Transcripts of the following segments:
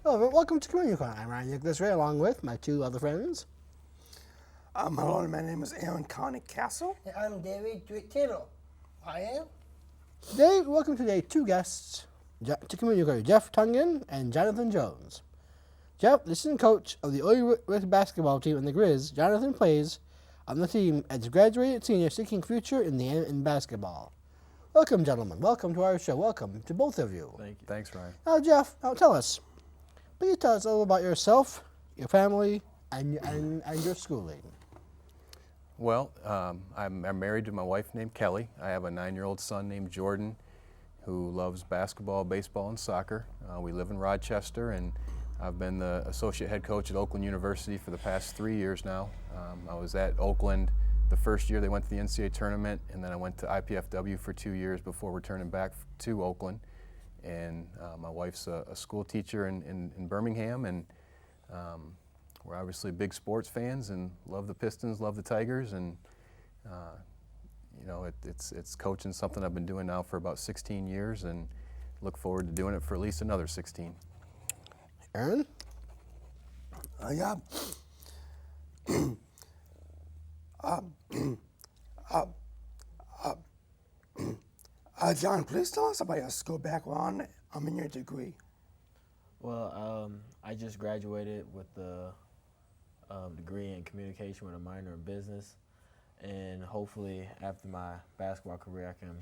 Hello, welcome to Community Corner. I'm Ryan Nicholas Ray, along with my two other friends. Hello, my name is Aaron Connie Castle. And I'm David DeWitt Taylor. Orion. Today, welcome today two guests to Community Corner, Jeff Tungan and Jonathan Jones. Jeff, the assistant coach of the Orion basketball team in the Grizz. Jonathan plays on the team as a graduated senior seeking future in basketball. Welcome, gentlemen. Welcome to our show. Welcome to both of you. Thank you. Thanks, Ryan. Now, Jeff, please tell us a little about yourself, your family, and your schooling. Well, I'm married to my wife named Kelly. I have a 9-year-old son named Jordan who loves basketball, baseball, and soccer. We live in Rochester, and I've been the associate head coach at Oakland University for the past 3 years now. I was at Oakland the first year they went to the NCAA tournament, and then I went to IPFW for 2 years before returning back to Oakland. And my wife's a school teacher in Birmingham, and we're obviously big sports fans and love the Pistons, love the Tigers, and it's coaching something I've been doing now for about 16 years, and look forward to doing it for at least another 16. Aaron? Yeah. John, please tell us about your school background and your degree. Well, I just graduated with the degree in communication with a minor in business, and hopefully after my basketball career I can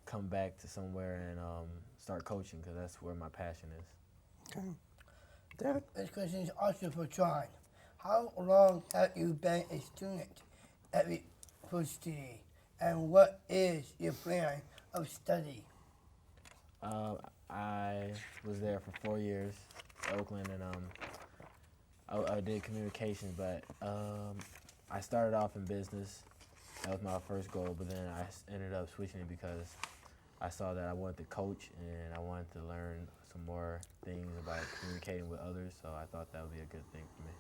come back to somewhere and start coaching, because that's where my passion is. Okay. David? This question is also for John. How long have you been a student at the university, and what is your plan of study? I was there for 4 years, Oakland, and I did communications, but I started off in business. That was my first goal, but then I ended up switching it because I saw that I wanted to coach and I wanted to learn some more things about communicating with others, so I thought that would be a good thing for me.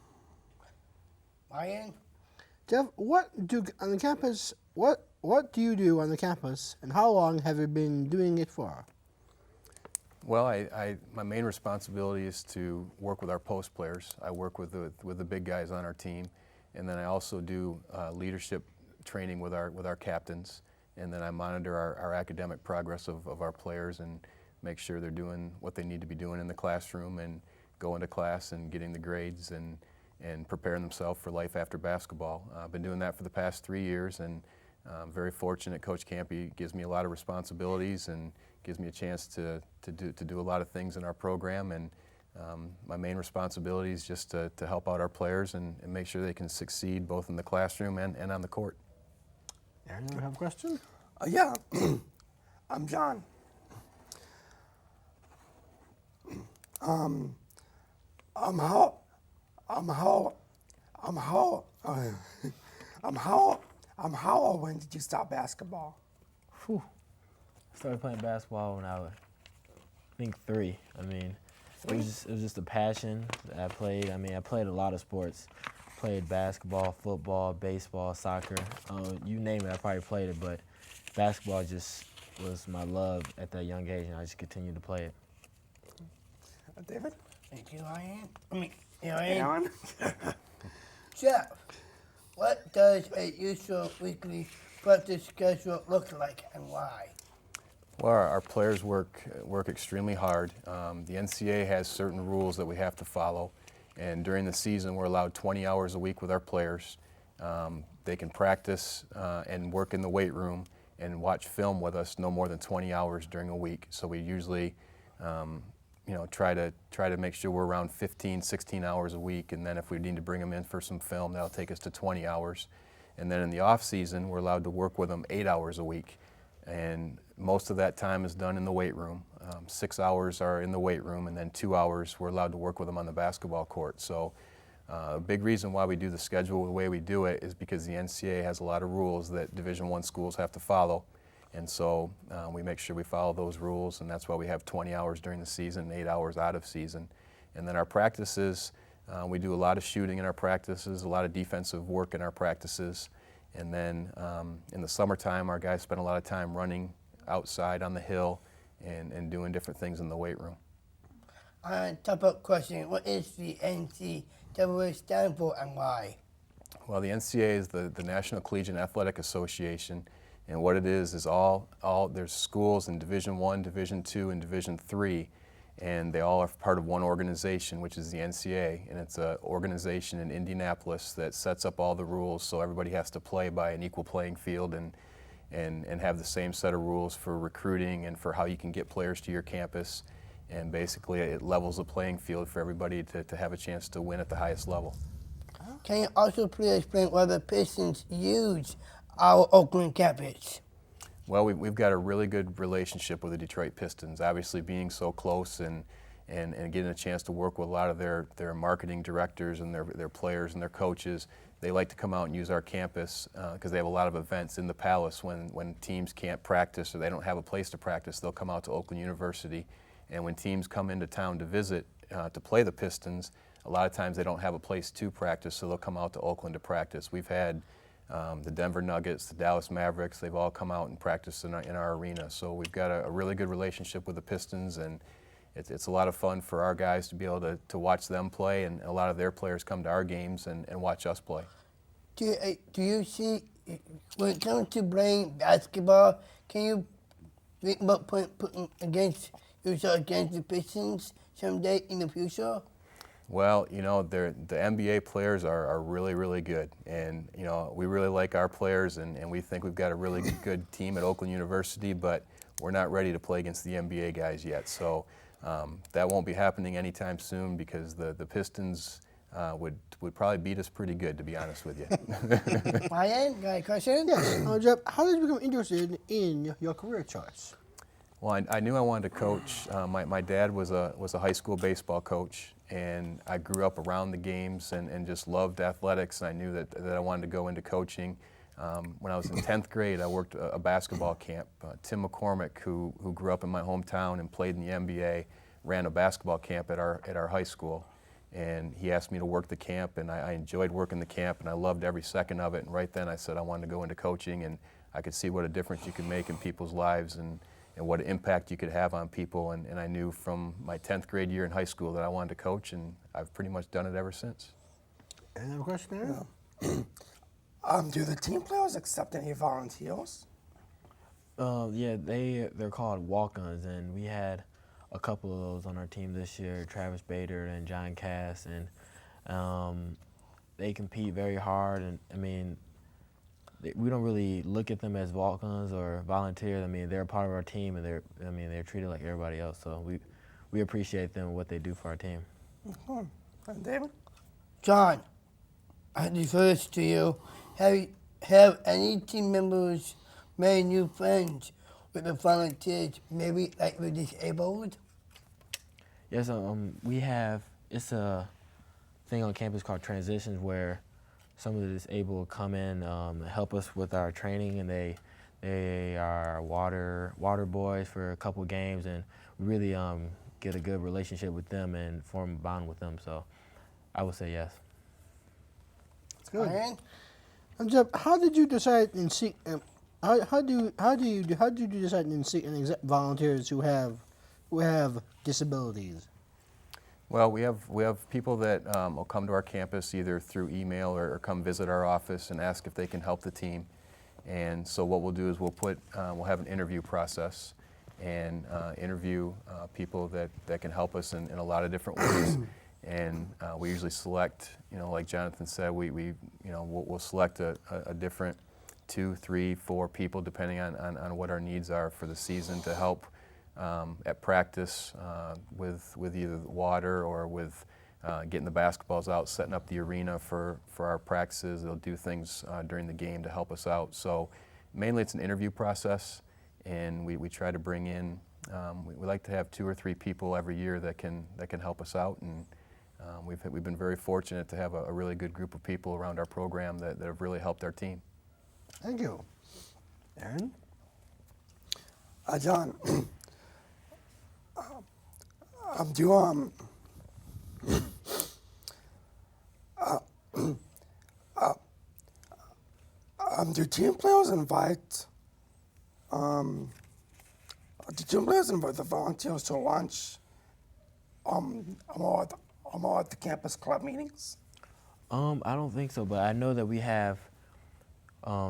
Ryan? Jeff, what do you do on the campus, and how long have you been doing it for? Well, my main responsibility is to work with our post players. I work with the big guys on our team, and then I also do leadership training with our captains, and then I monitor our academic progress of our players and make sure they're doing what they need to be doing in the classroom and going to class and getting the grades and preparing themselves for life after basketball. I've been doing that for the past 3 years, and I'm very fortunate. Coach Campy gives me a lot of responsibilities and gives me a chance to do a lot of things in our program, and my main responsibility is just to help out our players and make sure they can succeed both in the classroom and on the court. Aaron, you have a question? Yeah. I'm John. How old when did you stop basketball? Whew. I started playing basketball when I was, I think, 3. I mean, it was just a passion that I played. I mean, I played a lot of sports. Played basketball, football, baseball, soccer. You name it, I probably played it, but basketball just was my love at that young age, and I just continued to play it. David? Thank you, Ryan. Aaron? Jeff, what does a usual weekly practice schedule look like, and why? Well, our players work extremely hard. The NCAA has certain rules that we have to follow, and during the season we're allowed 20 hours a week with our players. They can practice and work in the weight room and watch film with us no more than 20 hours during a week. So we usually try to make sure we're around 15, 16 hours a week, and then if we need to bring them in for some film, that'll take us to 20 hours. And then in the off season, we're allowed to work with them 8 hours a week. And most of that time is done in the weight room. 6 hours are in the weight room, and then 2 hours we're allowed to work with them on the basketball court. So a big reason why we do the schedule the way we do it is because the NCAA has a lot of rules that Division I schools have to follow. And so we make sure we follow those rules, and that's why we have 20 hours during the season and 8 hours out of season. And then our practices, we do a lot of shooting in our practices, a lot of defensive work in our practices. And then in the summertime, our guys spend a lot of time running outside on the hill and doing different things in the weight room. Top up question. What is the NCAA stand for and why? Well, the NCAA is the National Collegiate Athletic Association, and what it is all there's schools in Division I, Division II, and Division III, and they all are part of one organization, which is the NCAA, and it's an organization in Indianapolis that sets up all the rules, so everybody has to play by an equal playing field and have the same set of rules for recruiting and for how you can get players to your campus, and basically it levels the playing field for everybody to have a chance to win at the highest level. Can you also please explain why the Pistons use our Oakland campus? Well, we've got a really good relationship with the Detroit Pistons, obviously being so close and getting a chance to work with a lot of their marketing directors and their players and their coaches. They like to come out and use our campus because they have a lot of events in the Palace when teams can't practice or they don't have a place to practice. They'll come out to Oakland University, and when teams come into town to visit to play the Pistons, a lot of times they don't have a place to practice, so they'll come out to Oakland to practice. We've had the Denver Nuggets, the Dallas Mavericks, they've all come out and practiced in our arena. So we've got a really good relationship with the Pistons, and it's a lot of fun for our guys to be able to watch them play, and a lot of their players come to our games and watch us play. Do you see, when it comes to playing basketball, can you think about putting yourself against the Pistons someday in the future? Well, you know, the NBA players are really, really good. And, you know, we really like our players, and we think we've got a really good team at Oakland University, but we're not ready to play against the NBA guys yet. So that won't be happening anytime soon because the Pistons would probably beat us pretty good, to be honest with you. Ryan, got a question? Yes. Jeff, how did you become interested in your career choice? Well, I knew I wanted to coach. My dad was a high school baseball coach, and I grew up around the games and just loved athletics, and I knew that I wanted to go into coaching. When I was in 10th grade, I worked a basketball camp. Tim McCormick, who grew up in my hometown and played in the NBA, ran a basketball camp at our high school, and he asked me to work the camp, and I enjoyed working the camp, and I loved every second of it. And right then I said I wanted to go into coaching, and I could see what a difference you could make in people's lives and what impact you could have on people. And I knew from my 10th grade year in high school that I wanted to coach, and I've pretty much done it ever since. Any other question there? Do the team players accept any volunteers? Yeah, they're called walk-ons, and we had a couple of those on our team this year, Travis Bader and John Cass, and they compete very hard, and I mean, we don't really look at them as walk-ons or volunteers. I mean, they're a part of our team, and they're treated like everybody else. So we appreciate them and what they do for our team. Mm-hmm. And David? John, I defer this to you. Have any team members made new friends with the volunteers, maybe like the disabled? Yes, we have. It's a thing on campus called Transitions where some of the disabled come in, help us with our training, and they are water boys for a couple games, and we really get a good relationship with them and form a bond with them. So I would say yes. That's good. Ryan? Jeff, how did you decide and seek? How do you decide and seek and accept volunteers who have disabilities? Well, we have people that will come to our campus either through email or come visit our office and ask if they can help the team. And so what we'll do is we'll have an interview process and interview people that can help us in a lot of different ways. And we usually select, like Jonathan said, we'll select a different 2, 3, 4 people depending on what our needs are for the season to help at practice with either water or with getting the basketballs out, setting up the arena for our practices. They'll do things during the game to help us out. So mainly it's an interview process, and we try to bring in, we like to have 2 or 3 people every year that can help us out, and we've been very fortunate to have a really good group of people around our program that have really helped our team. Thank you. Aaron? John, do team players invite the volunteers to lunch I'm all at the campus club meetings. I don't think so, but I know that we have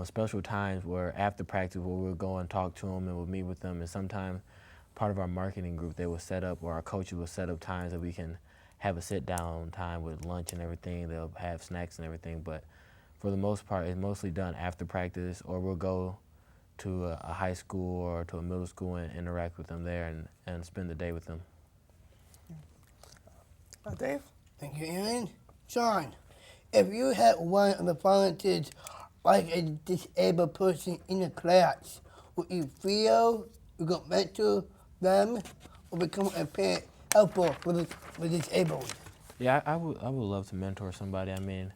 special times where after practice where we'll go and talk to them and we'll meet with them, and sometimes part of our marketing group they will set up, or our coaches will set up times that we can have a sit down time with lunch and everything. They'll have snacks and everything, but for the most part it's mostly done after practice, or we'll go to a high school or to a middle school and interact with them there and spend the day with them. Dave? Thank you, Aaron. John, if you had one of the volunteers like a disabled person in the class, would you feel you could mentor them or become a parent helpful for the disabled? Yeah, I would love to mentor somebody. I mean,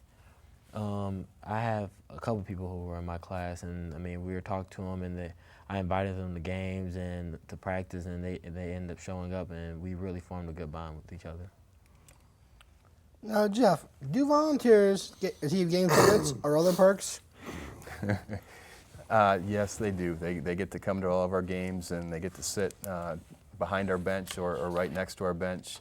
I have a couple people who were in my class, and I mean, we were talking to them, and I invited them to games and to practice, and they ended up showing up, and we really formed a good bond with each other. Now, Jeff, do volunteers receive game tickets or other perks? Yes, they do. They get to come to all of our games, and they get to sit behind our bench or right next to our bench.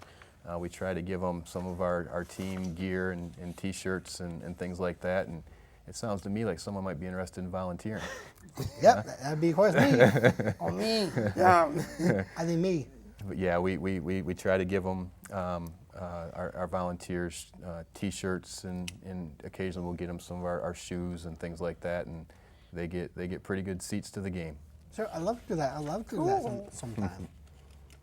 We try to give them some of our team gear and T-shirts and things like that. And it sounds to me like someone might be interested in volunteering. Yep, that'd be, of course, me. Or me? Yeah. I think me. But yeah, we try to give them our volunteers T-shirts, and occasionally we'll get them some of our shoes and things like that. And they get pretty good seats to the game. Sure, I'd love to do that. I'd love to do that sometime.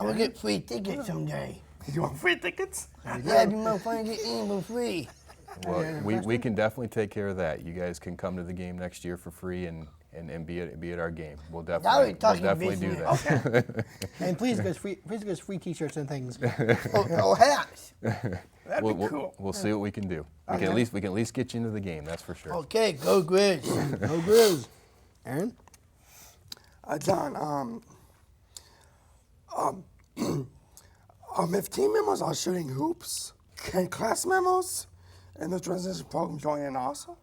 I'm gonna get free tickets someday. You want free tickets? Yeah, it'd be more fun to get in for free. Well, we can definitely take care of that. You guys can come to the game next year for free and be at our game. We'll definitely do that. Okay. And please give us free T-shirts and things. or hats. That'd be cool. We'll see what we can do. We can at least get you into the game. That's for sure. Okay, go Grizz. Go Grizz. Aaron? John, if team members are shooting hoops, can class members in the transition program join in also?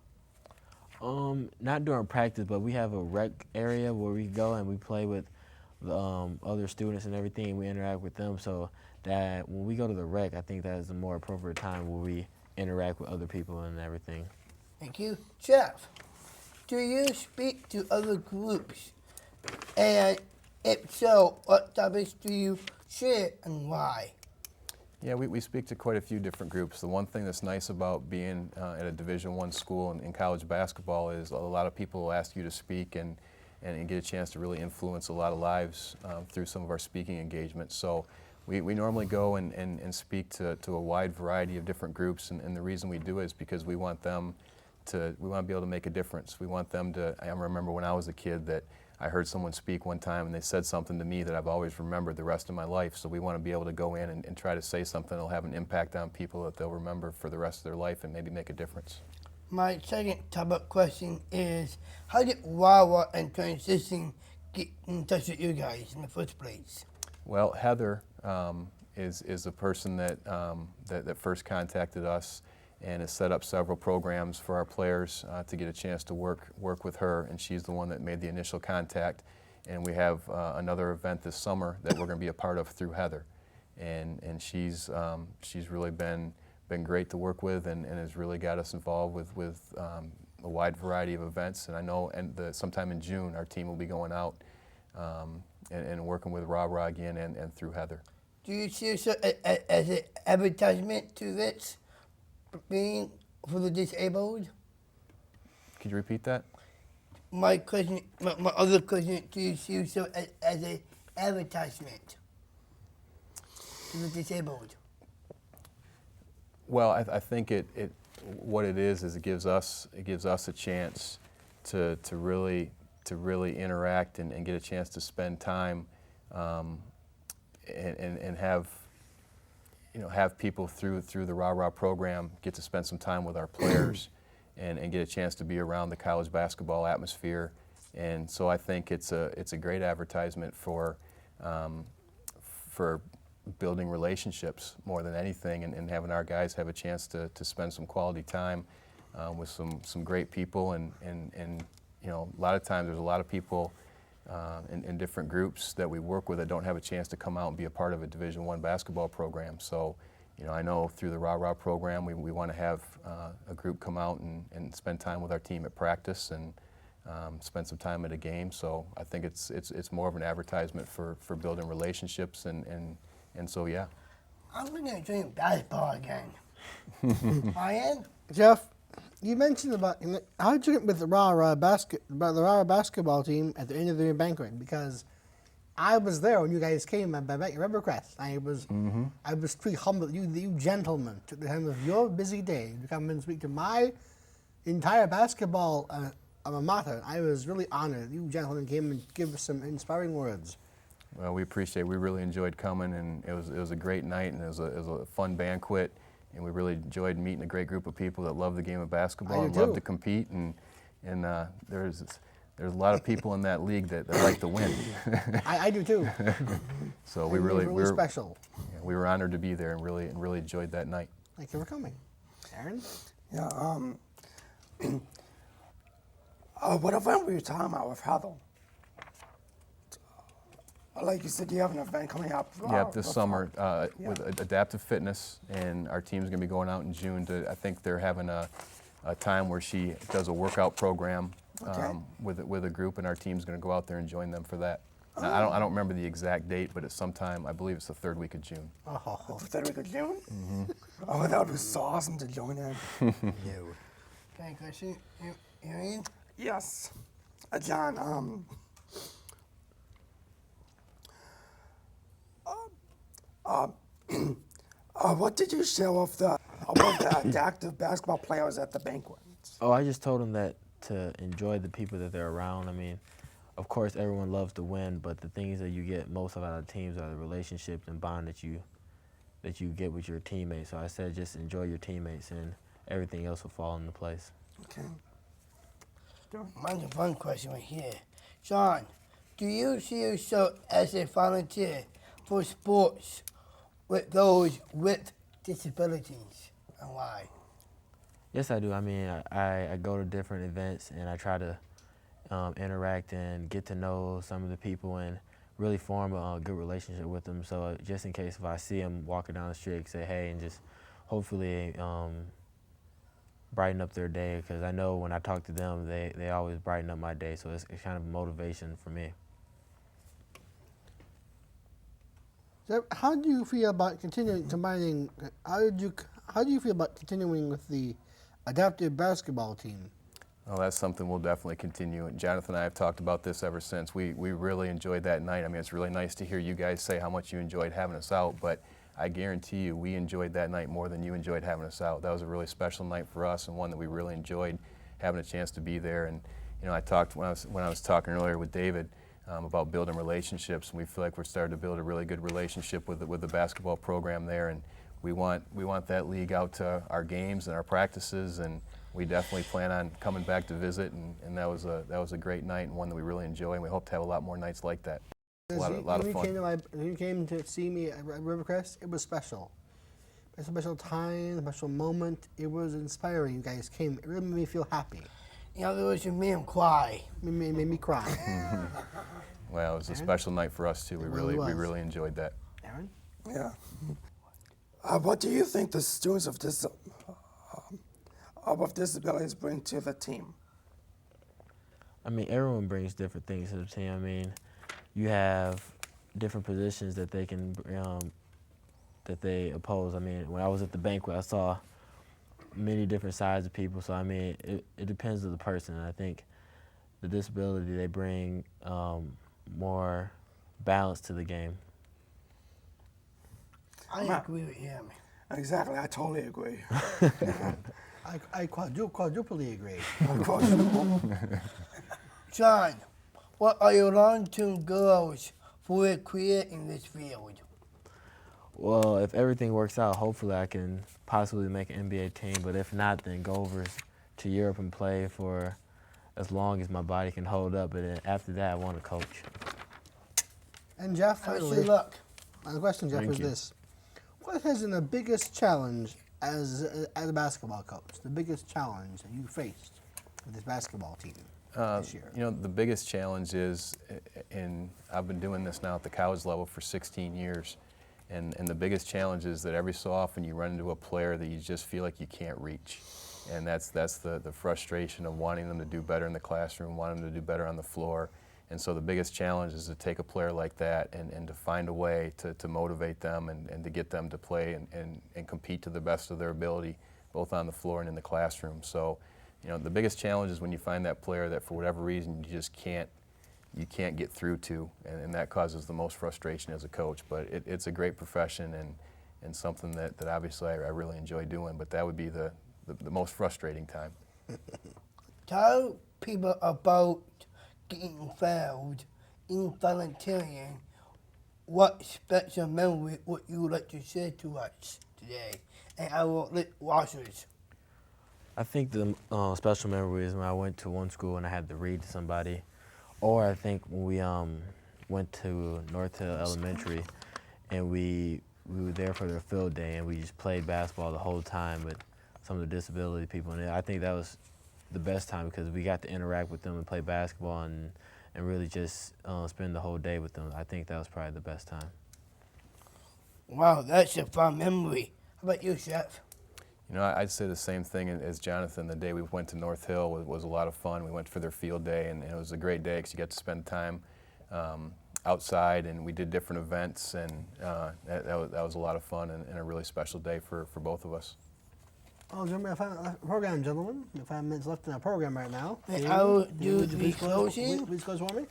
Not during practice, but we have a rec area where we go and we play with the other students and everything. We interact with them, so that when we go to the rec, I think that is a more appropriate time where we interact with other people and everything. Thank you. Jeff, do you speak to other groups? And if so, what topics do you share and why? Yeah, we speak to quite a few different groups. The one thing that's nice about being at a Division I school in college basketball is a lot of people will ask you to speak and get a chance to really influence a lot of lives through some of our speaking engagements. So we normally go and speak to a wide variety of different groups, and the reason we do it is because we want them to be able to make a difference. We want them to, I remember when I was a kid that I heard someone speak one time and they said something to me that I've always remembered the rest of my life. So we want to be able to go in and try to say something that'll have an impact on people that they'll remember for the rest of their life and maybe make a difference. My second top-up question is, how did Wawa and Transition get in touch with you guys in the first place? Well, Heather is the person that first contacted us and has set up several programs for our players to get a chance to work with her, and she's the one that made the initial contact. And we have another event this summer that we're going to be a part of through Heather, and she's really been great to work with and has really got us involved with a wide variety of events. And I know sometime in June our team will be going out and working with Rah again and through Heather. Do you see yourself as an advertisement to this being for the disabled? Could you repeat that? My other question, do you see yourself as an advertisement to the disabled? Well, I think what it is it gives us a chance to really interact and get a chance to spend time and have people through the Rah program get to spend some time with our players and get a chance to be around the college basketball atmosphere. And so I think it's a great advertisement for building relationships more than anything, and having our guys have a chance to spend some quality time with some great people. And a lot of times there's a lot of people in different groups that we work with that don't have a chance to come out and be a part of a Division I basketball program. So, you know, I know through the Rah-Rah program, we want to have a group come out and spend time with our team at practice and spend some time at a game. So I think it's more of an advertisement for building relationships and so, yeah. I'm going to drink basketball again. Orion? Jeff, you mentioned about how did you get with the Rah-Rah basketball team at the end of the banquet? Because I was there when you guys came at Rivercrest. I was pretty humbled. You gentlemen took the time of your busy day to come and speak to my entire basketball alma mater. I was really honored. You gentlemen came and gave us some inspiring words. Well, we appreciate it. We really enjoyed coming, and it was a great night, and it was a fun banquet, and we really enjoyed meeting a great group of people that love the game of basketball and love to compete, and there's a lot of people in that league that like to win. I do too. So we were special. Yeah, we were honored to be there and really enjoyed that night. Thank you for coming, Aaron. Yeah. What event were you talking about with Heather? Like you said, you have an event coming up. Yeah, this summer with Adaptive Fitness, and our team's going to be going out in June to, I think they're having a time where she does a workout program with a group, and our team's going to go out there and join them for that. Now, I don't remember the exact date, but it's sometime, I believe it's the third week of June. Oh, the third week of June? Mm-hmm. Oh, that would be so awesome to join in. Can I question you, Orion? Yes. John, what did you share with the active basketball players at the banquet? Oh, I just told them that to enjoy the people that they're around. I mean, of course, everyone loves to win, but the things that you get most out of teams are the relationships and bond that you get with your teammates. So I said just enjoy your teammates, and everything else will fall into place. Okay. Mine's a fun question right here. John, do you see yourself as a volunteer for sports with those with disabilities, and why? Yes, I do. I mean, I go to different events, and I try to interact and get to know some of the people and really form a good relationship with them. So just in case if I see them walking down the street, I can say hey, and just hopefully brighten up their day, because I know when I talk to them, they always brighten up my day. So it's kind of a motivation for me. So how do you feel about combining? How do you feel about continuing with the adaptive basketball team? Well, that's something we'll definitely continue. And Jonathan and I have talked about this ever since. We really enjoyed that night. I mean, it's really nice to hear you guys say how much you enjoyed having us out, but I guarantee you we enjoyed that night more than you enjoyed having us out. That was a really special night for us, and one that we really enjoyed having a chance to be there. And you know, I talked when I was talking earlier with David about building relationships, and we feel like we're starting to build a really good relationship with the basketball program there, and we want that league out to our games and our practices, and we definitely plan on coming back to visit, and that was a great night and one that we really enjoy, and we hope to have a lot more nights like that. A lot of fun. When you came to see me at Rivercrest, it was special. It's a special time, a special moment. It was inspiring. You guys came. It really made me feel happy. In other words, you made him cry. It made me cry. Well, it was a special night for us too. We really enjoyed that. Aaron? Yeah. What do you think the students with disabilities bring to the team? I mean, everyone brings different things to the team. I mean, you have different positions that they can that they oppose. I mean, when I was at the banquet, I saw many different sides of people. So I mean, it depends on the person. And I think the disability, they bring more balance to the game. I agree with him. Exactly, I totally agree. I quadruply agree. John, what are your long-term goals for your career in this field? Well, if everything works out, hopefully I can possibly make an NBA team. But if not, then go over to Europe and play for as long as my body can hold up. But then after that, I want to coach. And Jeff, Wish finally, you luck. my question, Jeff, Thank is you. this: what has been the biggest challenge as a basketball coach? The biggest challenge that you faced with this basketball team? this year? You know, the biggest challenge is, and I've been doing this now at the college level for 16 years, and the biggest challenge is that every so often you run into a player that you just feel like you can't reach. And that's the frustration of wanting them to do better in the classroom, wanting them to do better on the floor. And so the biggest challenge is to take a player like that and to find a way to motivate them and to get them to play and compete to the best of their ability, both on the floor and in the classroom. So, you know, the biggest challenge is when you find that player that for whatever reason you just can't get through to, and that causes the most frustration as a coach. But it's a great profession and something that obviously I really enjoy doing, but that would be the most frustrating time. Tell people about getting fouled in volunteering. What special memory would you like to share to us today and our watchers? I think the special memory is when I went to one school and I had to read to somebody, or I think when we went to North Hill Elementary and we were there for their field day and we just played basketball the whole time with some of the disability people. And I think that was the best time because we got to interact with them and play basketball and really just spend the whole day with them. I think that was probably the best time. Wow, that's a fun memory. How about you, Chef? You know, I'd say the same thing as Jonathan. The day we went to North Hill was a lot of fun. We went for their field day, and it was a great day because you got to spend time outside, and we did different events, and that was a lot of fun and a really special day for both of us. Oh, remember the program, gentlemen. We have 5 minutes left in our program right now. And I will do the closing. Please close for me.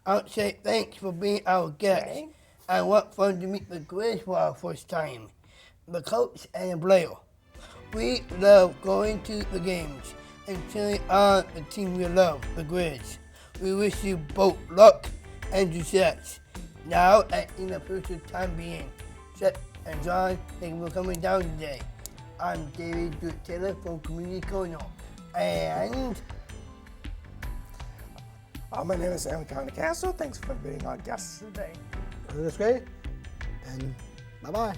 I'll say thanks for being our guest. And what fun to meet the Grizz for our first time. The coach and the player. We love going to the games and cheering on the team we love, the Grizz. We wish you both luck and success. Now and in the future time being. Seth and John, thank you for coming down today. I'm David DeWitt Taylor from Community Corner. And My name is Aaron Castle. Thanks for being our guest today. That's great. And bye-bye.